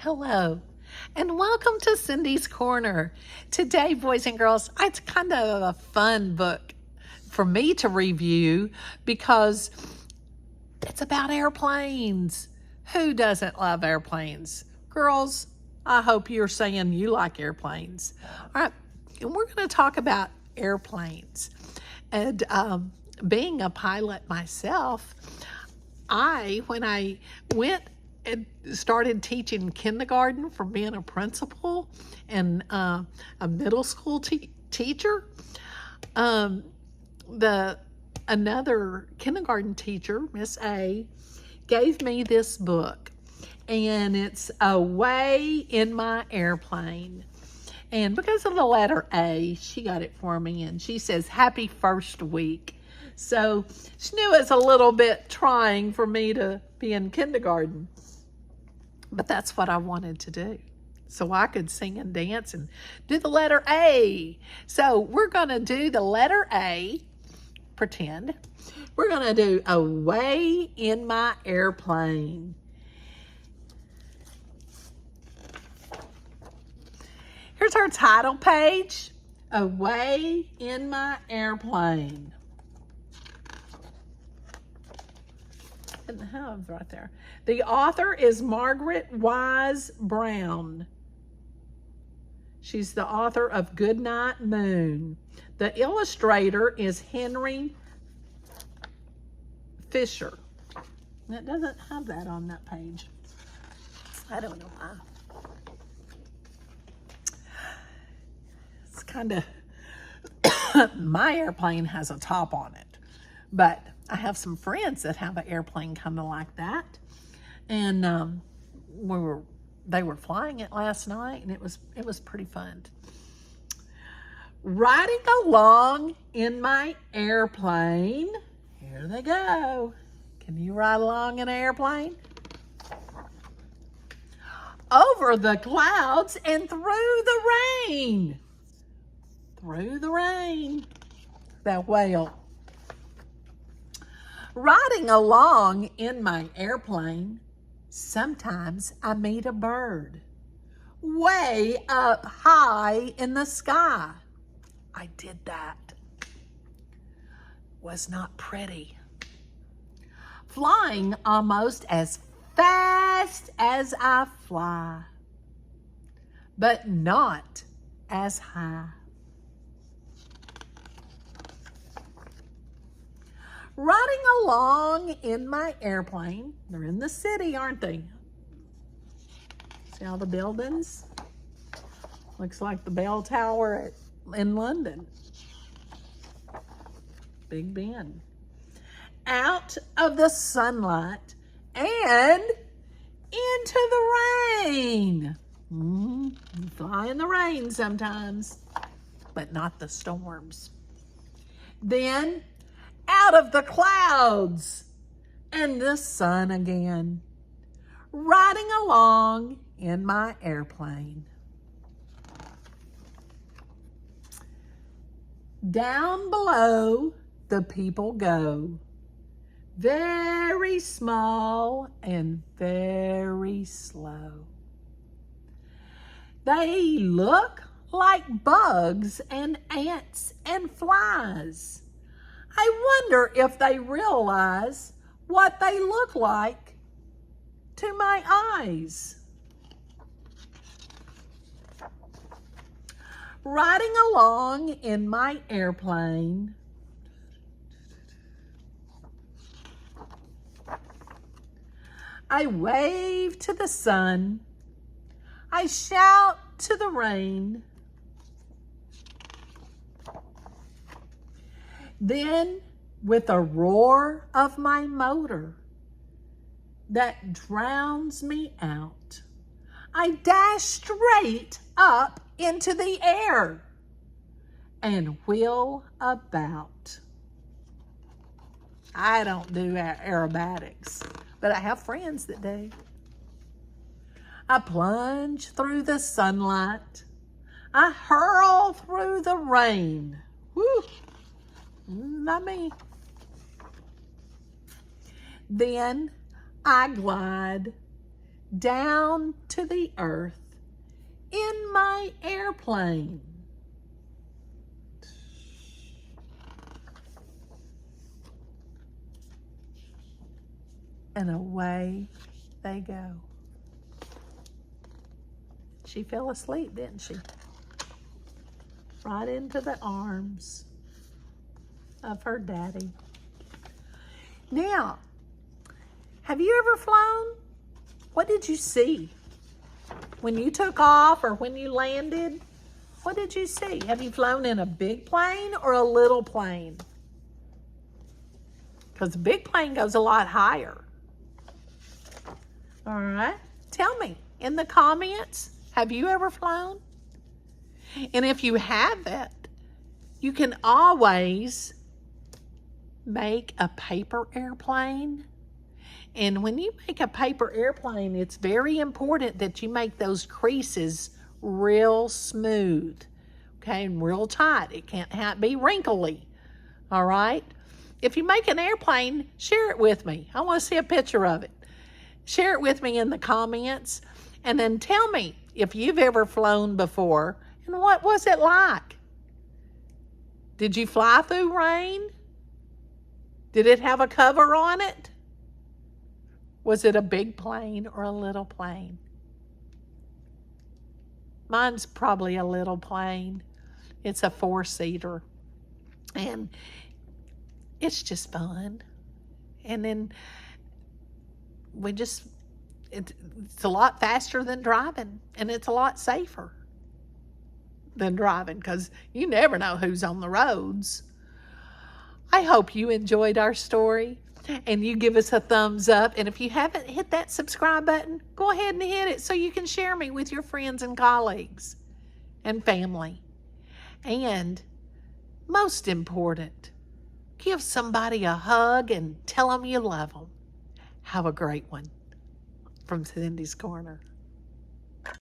Hello, and welcome to Cindy's Corner. Today, boys and girls, it's kind of a fun book for me to review because it's about airplanes. Who doesn't love airplanes? Girls, I hope you're saying you like airplanes. All right, and we're going to talk about airplanes. And being a pilot myself, when I went and started teaching kindergarten from being a principal and a middle school teacher, another kindergarten teacher, Miss A, gave me this book, and it's Away in My Airplane. And because of the letter A, she got it for me, and she says, "Happy first week." So she knew it's a little bit trying for me to be in kindergarten, but that's what I wanted to do. So I could sing and dance and do the letter A. So we're going to do the letter A, pretend. We're going to do Away in My Airplane. Here's our title page, Away in My Airplane. And right there. The author is Margaret Wise Brown. She's the author of Goodnight Moon. The illustrator is Henry Fisher. And it doesn't have that on that page. I don't know why. It's kind of, my airplane has a top on it, but I have some friends that have an airplane kind of like that, and they were flying it last night, and it was pretty fun. Riding along in my airplane. Here they go. Can you ride along in an airplane? Over the clouds and through the rain. Through the rain. That whale. Riding along in my airplane, sometimes I meet a bird way up high in the sky. I did that. Was not pretty. Flying almost as fast as I fly, but not as high. Riding along in my airplane. They're in the city, aren't they? See all the buildings? Looks like the bell tower in London. Big Ben. Out of the sunlight and into the rain. You fly in the rain sometimes, but not the storms. Then out of the clouds and the sun again, riding along in my airplane. Down below the people go, very small and very slow. They look like bugs and ants and flies. I wonder if they realize what they look like to my eyes. Riding along in my airplane, I wave to the sun, I shout to the rain. Then, with a roar of my motor that drowns me out, I dash straight up into the air and wheel about. I don't do aerobatics, but I have friends that do. I plunge through the sunlight. I hurl through the rain. Woo! Not me. Then I glide down to the earth in my airplane. And away they go. She fell asleep, didn't she? Right into the arms of her daddy. Now, have you ever flown? What did you see? When you took off or when you landed, what did you see? Have you flown in a big plane or a little plane? Because the big plane goes a lot higher. All right, tell me in the comments, have you ever flown? And if you haven't, you can always make a paper airplane. And when you make a paper airplane, it's very important that you make those creases real smooth, okay, and real tight. It can't be wrinkly, all right? If you make an airplane, share it with me. I want to see a picture of it. Share it with me in the comments, and then tell me if you've ever flown before and what was it like? Did you fly through rain? Did it have a cover on it? Was it a big plane or a little plane? Mine's probably a little plane. It's a 4-seater. And it's just fun. And then it's a lot faster than driving, and it's a lot safer than driving because you never know who's on the roads. I hope you enjoyed our story, and you give us a thumbs up. And if you haven't hit that subscribe button, go ahead and hit it so you can share me with your friends and colleagues and family. And most important, give somebody a hug and tell them you love them. Have a great one from Cindy's Corner.